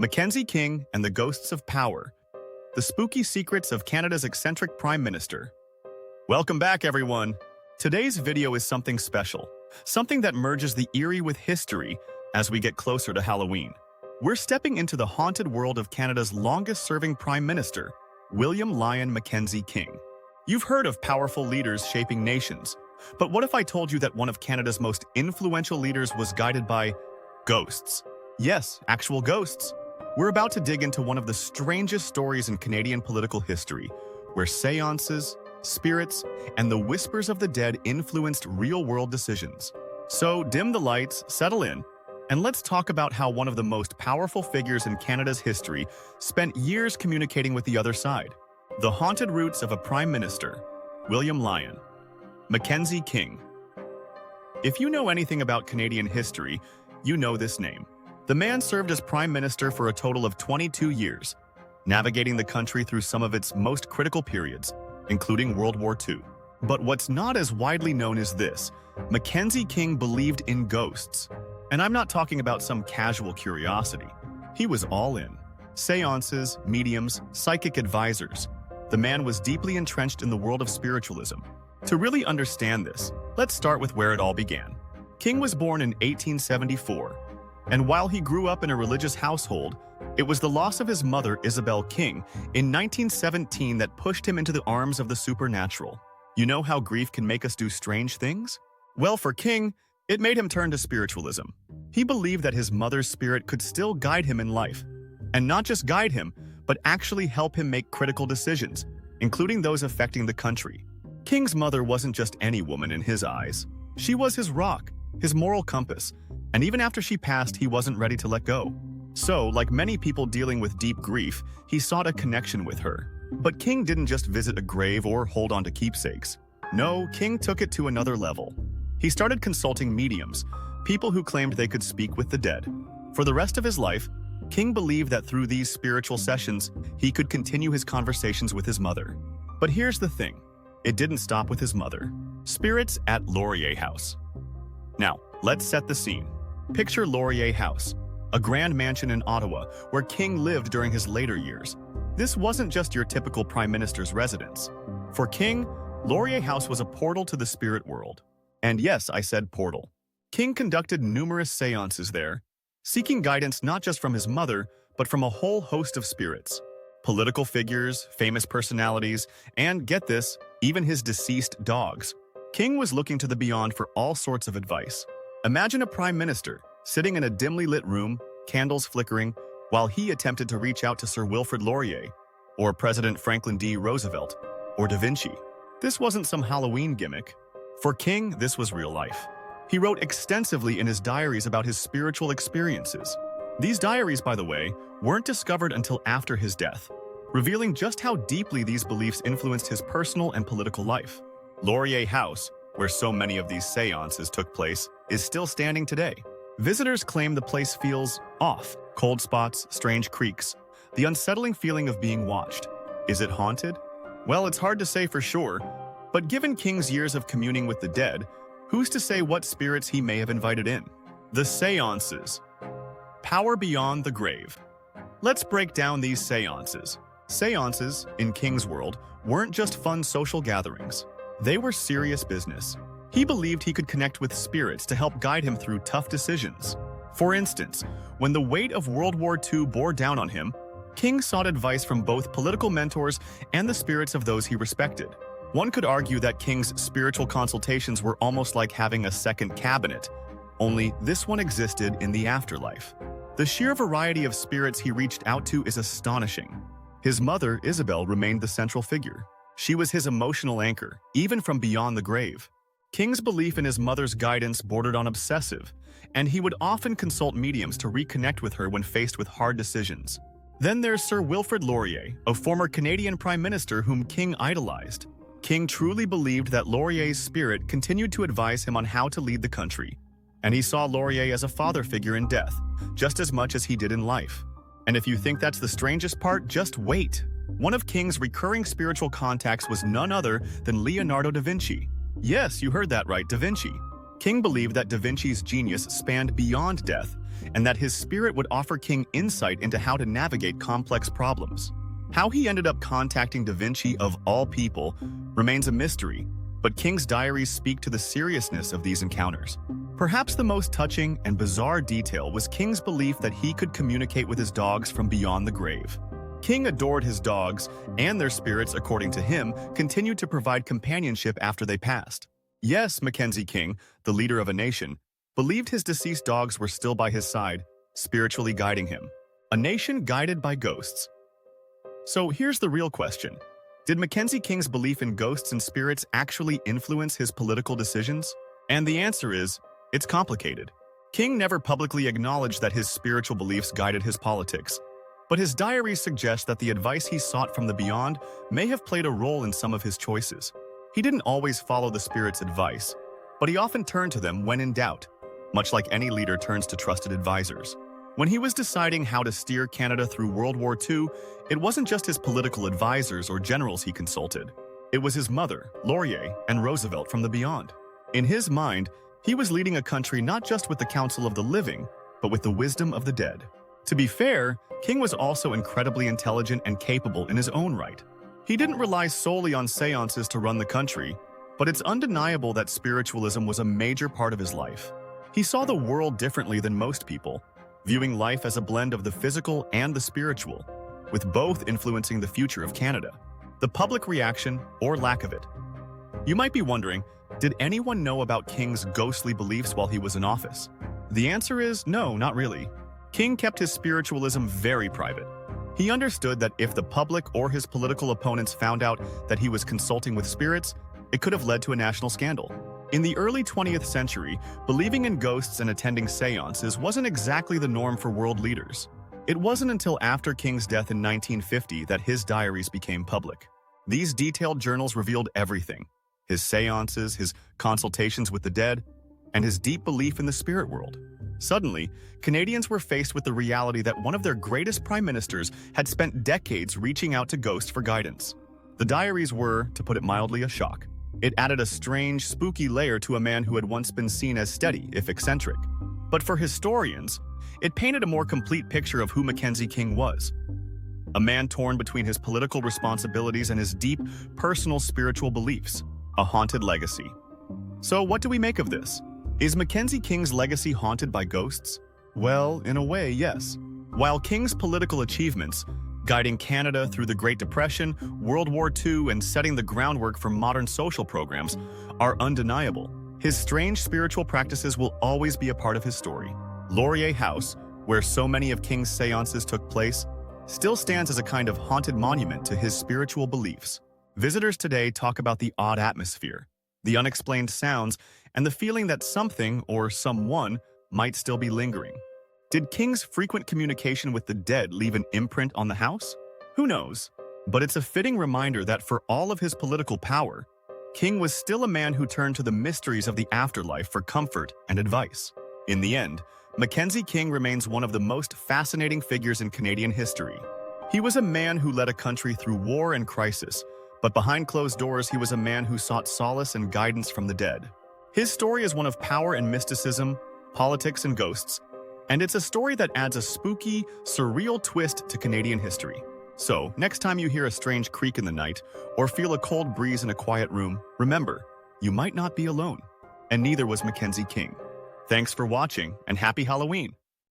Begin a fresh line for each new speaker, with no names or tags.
Mackenzie King and the Ghosts of Power, the spooky secrets of Canada's eccentric Prime Minister. Welcome back, everyone. Today's video is something special, something that merges the eerie with history as we get closer to Halloween. We're stepping into the haunted world of Canada's longest-serving Prime Minister, William Lyon Mackenzie King. You've heard of powerful leaders shaping nations, but what if I told you that one of Canada's most influential leaders was guided by ghosts? Yes, actual ghosts. We're about to dig into one of the strangest stories in Canadian political history, where seances, spirits, and the whispers of the dead influenced real-world decisions. So dim the lights, settle in, and let's talk about how one of the most powerful figures in Canada's history spent years communicating with the other side. The haunted roots of a Prime Minister, William Lyon Mackenzie King. If you know anything about Canadian history, you know this name. The man served as Prime Minister for a total of 22 years, navigating the country through some of its most critical periods, including World War II. But what's not as widely known is this: Mackenzie King believed in ghosts. And I'm not talking about some casual curiosity. He was all in. Seances, mediums, psychic advisors. The man was deeply entrenched in the world of spiritualism. To really understand this, let's start with where it all began. King was born in 1874, and while he grew up in a religious household, it was the loss of his mother, Isabel King, in 1917 that pushed him into the arms of the supernatural. You know how grief can make us do strange things? Well, for King, it made him turn to spiritualism. He believed that his mother's spirit could still guide him in life. And not just guide him, but actually help him make critical decisions, including those affecting the country. King's mother wasn't just any woman in his eyes. She was his rock, his moral compass, and even after she passed, he wasn't ready to let go. So, like many people dealing with deep grief, he sought a connection with her. But King didn't just visit a grave or hold on to keepsakes. No, King took it to another level. He started consulting mediums, people who claimed they could speak with the dead. For the rest of his life, King believed that through these spiritual sessions, he could continue his conversations with his mother. But here's the thing: it didn't stop with his mother. Spirits at Laurier House. Now, let's set the scene. Picture Laurier House, a grand mansion in Ottawa where King lived during his later years. This wasn't just your typical Prime Minister's residence. For King, Laurier House was a portal to the spirit world. And yes, I said portal. King conducted numerous seances there, seeking guidance not just from his mother, but from a whole host of spirits. Political figures, famous personalities, and get this, even his deceased dogs. King was looking to the beyond for all sorts of advice. Imagine a Prime Minister sitting in a dimly lit room, candles flickering, while he attempted to reach out to Sir Wilfrid Laurier, or President Franklin D. Roosevelt, or Da Vinci. This wasn't some Halloween gimmick. For King, this was real life. He wrote extensively in his diaries about his spiritual experiences. These diaries, by the way, weren't discovered until after his death, revealing just how deeply these beliefs influenced his personal and political life. Laurier House, where so many of these seances took place, is still standing today. Visitors claim the place feels off: cold spots, strange creaks, the unsettling feeling of being watched. Is it haunted? Well, it's hard to say for sure, but given King's years of communing with the dead, who's to say what spirits he may have invited in? The seances. Power beyond the grave. Let's break down these seances. Seances, in King's world, weren't just fun social gatherings. They were serious business. He believed he could connect with spirits to help guide him through tough decisions. For instance, when the weight of World War II bore down on him, King sought advice from both political mentors and the spirits of those he respected. One could argue that King's spiritual consultations were almost like having a second cabinet, only this one existed in the afterlife. The sheer variety of spirits he reached out to is astonishing. His mother, Isabel, remained the central figure. She was his emotional anchor, even from beyond the grave. King's belief in his mother's guidance bordered on obsessive, and he would often consult mediums to reconnect with her when faced with hard decisions. Then there's Sir Wilfrid Laurier, a former Canadian Prime Minister whom King idolized. King truly believed that Laurier's spirit continued to advise him on how to lead the country, and he saw Laurier as a father figure in death, just as much as he did in life. And if you think that's the strangest part, just wait. One of King's recurring spiritual contacts was none other than Leonardo da Vinci. Yes, you heard that right, Da Vinci. King believed that Da Vinci's genius spanned beyond death, and that his spirit would offer King insight into how to navigate complex problems. How he ended up contacting Da Vinci, of all people, remains a mystery, but King's diaries speak to the seriousness of these encounters. Perhaps the most touching and bizarre detail was King's belief that he could communicate with his dogs from beyond the grave. King adored his dogs, and their spirits, according to him, continued to provide companionship after they passed. Yes, Mackenzie King, the leader of a nation, believed his deceased dogs were still by his side, spiritually guiding him. A nation guided by ghosts. So here's the real question. Did Mackenzie King's belief in ghosts and spirits actually influence his political decisions? And the answer is, it's complicated. King never publicly acknowledged that his spiritual beliefs guided his politics, but his diaries suggest that the advice he sought from the beyond may have played a role in some of his choices. He didn't always follow the spirit's advice, but he often turned to them when in doubt, much like any leader turns to trusted advisors. When he was deciding how to steer Canada through World War II, it wasn't just his political advisors or generals he consulted. It was his mother, Laurier, and Roosevelt from the beyond. In his mind, he was leading a country not just with the counsel of the living, but with the wisdom of the dead. To be fair, King was also incredibly intelligent and capable in his own right. He didn't rely solely on seances to run the country, but it's undeniable that spiritualism was a major part of his life. He saw the world differently than most people, viewing life as a blend of the physical and the spiritual, with both influencing the future of Canada, the public reaction or lack of it. You might be wondering, did anyone know about King's ghostly beliefs while he was in office? The answer is no, not really. King kept his spiritualism very private. He understood that if the public or his political opponents found out that he was consulting with spirits, it could have led to a national scandal. In the early 20th century, believing in ghosts and attending seances wasn't exactly the norm for world leaders. It wasn't until after King's death in 1950 that his diaries became public. These detailed journals revealed everything: his seances, his consultations with the dead, and his deep belief in the spirit world. Suddenly, Canadians were faced with the reality that one of their greatest prime ministers had spent decades reaching out to ghosts for guidance. The diaries were, to put it mildly, a shock. It added a strange, spooky layer to a man who had once been seen as steady, if eccentric. But for historians, it painted a more complete picture of who Mackenzie King was. A man torn between his political responsibilities and his deep, personal spiritual beliefs. A haunted legacy. So what do we make of this? Is Mackenzie King's legacy haunted by ghosts? Well, in a way, yes. While King's political achievements, guiding Canada through the Great Depression, World War II, and setting the groundwork for modern social programs, are undeniable, his strange spiritual practices will always be a part of his story. Laurier House, where so many of King's seances took place, still stands as a kind of haunted monument to his spiritual beliefs. Visitors today talk about the odd atmosphere, the unexplained sounds, and the feeling that something or someone might still be lingering. Did King's frequent communication with the dead leave an imprint on the house? Who knows? But it's a fitting reminder that for all of his political power, King was still a man who turned to the mysteries of the afterlife for comfort and advice. In the end, Mackenzie King remains one of the most fascinating figures in Canadian history. He was a man who led a country through war and crisis, but behind closed doors, he was a man who sought solace and guidance from the dead. His story is one of power and mysticism, politics and ghosts, and it's a story that adds a spooky, surreal twist to Canadian history. So, next time you hear a strange creak in the night or feel a cold breeze in a quiet room, remember, you might not be alone. And neither was Mackenzie King. Thanks for watching, and happy Halloween!